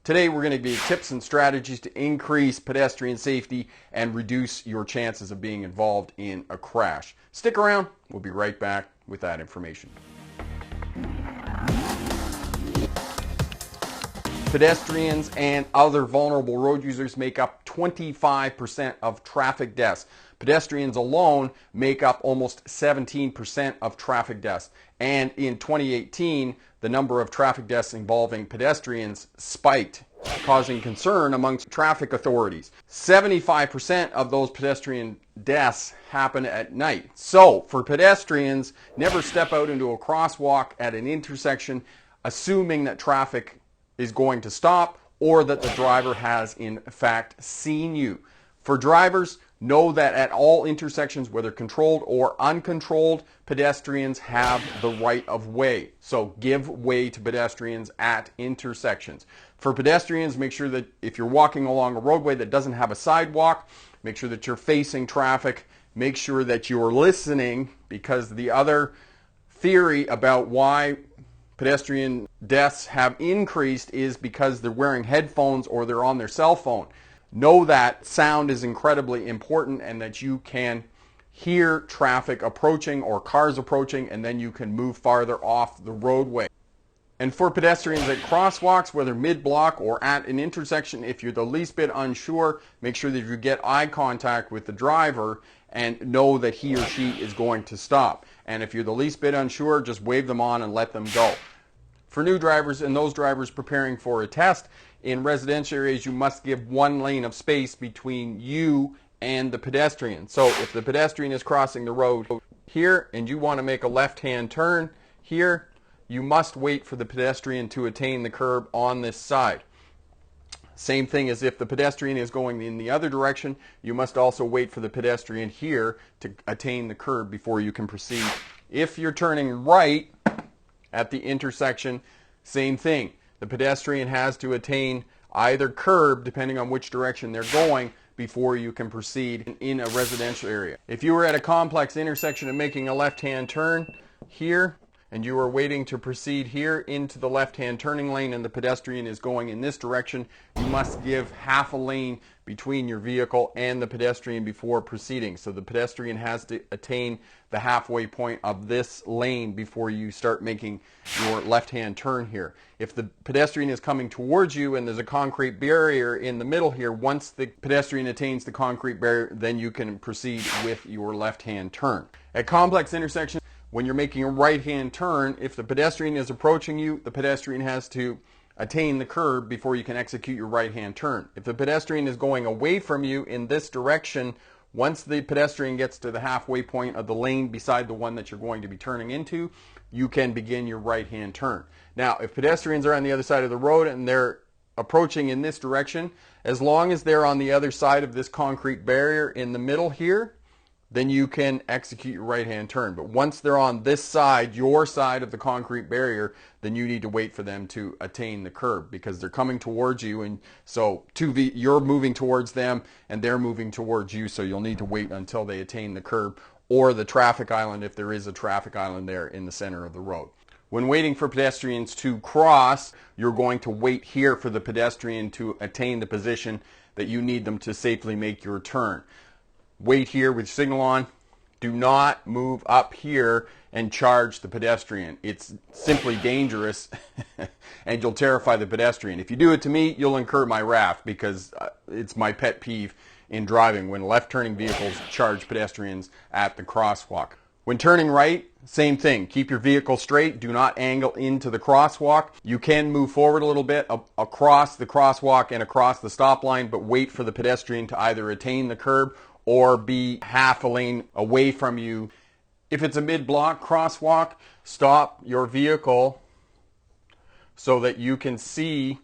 Today we're going to give you tips and strategies to increase pedestrian safety and reduce your chances of being involved in a crash. Stick around, we'll be right back with that information. Pedestrians and other vulnerable road users make up 25% of traffic deaths. Pedestrians alone make up almost 17% of traffic deaths. And in 2018, the number of traffic deaths involving pedestrians spiked, causing concern amongst traffic authorities. 75% of those pedestrian deaths happen at night. So, for pedestrians, never step out into a crosswalk at an intersection assuming that traffic is going to stop or that the driver has in fact seen you. For drivers, know that at all intersections, whether controlled or uncontrolled, pedestrians have the right of way. So give way to pedestrians at intersections. For pedestrians, make sure that if you're walking along a roadway that doesn't have a sidewalk, make sure that you're facing traffic. Make sure that you're listening, because the other theory about why pedestrian deaths have increased is because they're wearing headphones or they're on their cell phone. Know that sound is incredibly important and that you can hear traffic approaching or cars approaching, and then you can move farther off the roadway. And for pedestrians at crosswalks, whether mid-block or at an intersection, if you're the least bit unsure, make sure that you get eye contact with the driver and know that he or she is going to stop. And if you're the least bit unsure, just wave them on and let them go. For new drivers and those drivers preparing for a test, in residential areas you must give one lane of space between you and the pedestrian. So if the pedestrian is crossing the road here and you want to make a left-hand turn here, you must wait for the pedestrian to attain the curb on this side. Same thing as if the pedestrian is going in the other direction, you must also wait for the pedestrian here to attain the curb before you can proceed. If you're turning right at the intersection, same thing. The pedestrian has to attain either curb, depending on which direction they're going, before you can proceed in a residential area. If you were at a complex intersection and making a left-hand turn here, and you are waiting to proceed here into the left-hand turning lane and the pedestrian is going in this direction, you must give half a lane between your vehicle and the pedestrian before proceeding. So the pedestrian has to attain the halfway point of this lane before you start making your left-hand turn here. If the pedestrian is coming towards you and there's a concrete barrier in the middle here, once the pedestrian attains the concrete barrier, then you can proceed with your left-hand turn. At complex intersections, when you're making a right-hand turn, if the pedestrian is approaching you, the pedestrian has to attain the curb before you can execute your right-hand turn. If the pedestrian is going away from you in this direction, once the pedestrian gets to the halfway point of the lane beside the one that you're going to be turning into, you can begin your right-hand turn. Now, if pedestrians are on the other side of the road and they're approaching in this direction, as long as they're on the other side of this concrete barrier in the middle here, then you can execute your right-hand turn. But once they're on this side, your side of the concrete barrier, then you need to wait for them to attain the curb, because they're coming towards you, and so you're moving towards them and they're moving towards you, so you'll need to wait until they attain the curb or the traffic island, if there is a traffic island there in the center of the road. When waiting for pedestrians to cross, you're going to wait here for the pedestrian to attain the position that you need them to safely make your turn. Wait here with signal on. Do not move up here and charge the pedestrian. It's simply dangerous and you'll terrify the pedestrian. If you do it to me, you'll incur my wrath, because it's my pet peeve in driving when left-turning vehicles charge pedestrians at the crosswalk. When turning right, same thing. Keep your vehicle straight. Do not angle into the crosswalk. You can move forward a little bit across the crosswalk and across the stop line, but wait for the pedestrian to either attain the curb or be half a lane away from you. If it's a mid-block crosswalk, stop your vehicle so that you can see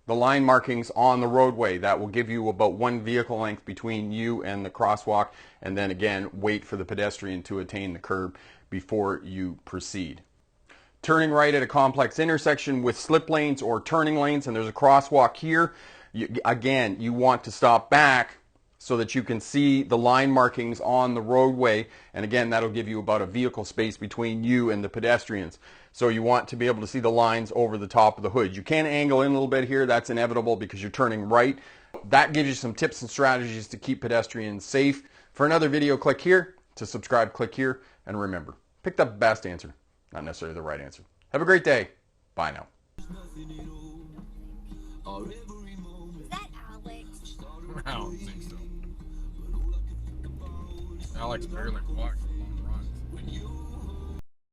the line markings on the roadway. That will give you about one vehicle length between you and the crosswalk, and then again, wait for the pedestrian to attain the curb before you proceed. Turning right at a complex intersection with slip lanes or turning lanes, and there's a crosswalk here, you want to stop back so that you can see the line markings on the roadway. And again, that'll give you about a vehicle space between you and the pedestrians. So you want to be able to see the lines over the top of the hood. You can angle in a little bit here. That's inevitable because you're turning right. That gives you some tips and strategies to keep pedestrians safe. For another video, click here. To subscribe, click here. And remember, pick the best answer, not necessarily the right answer. Have a great day. Bye now. Is that Alex? I don't think so. Alex barely walked.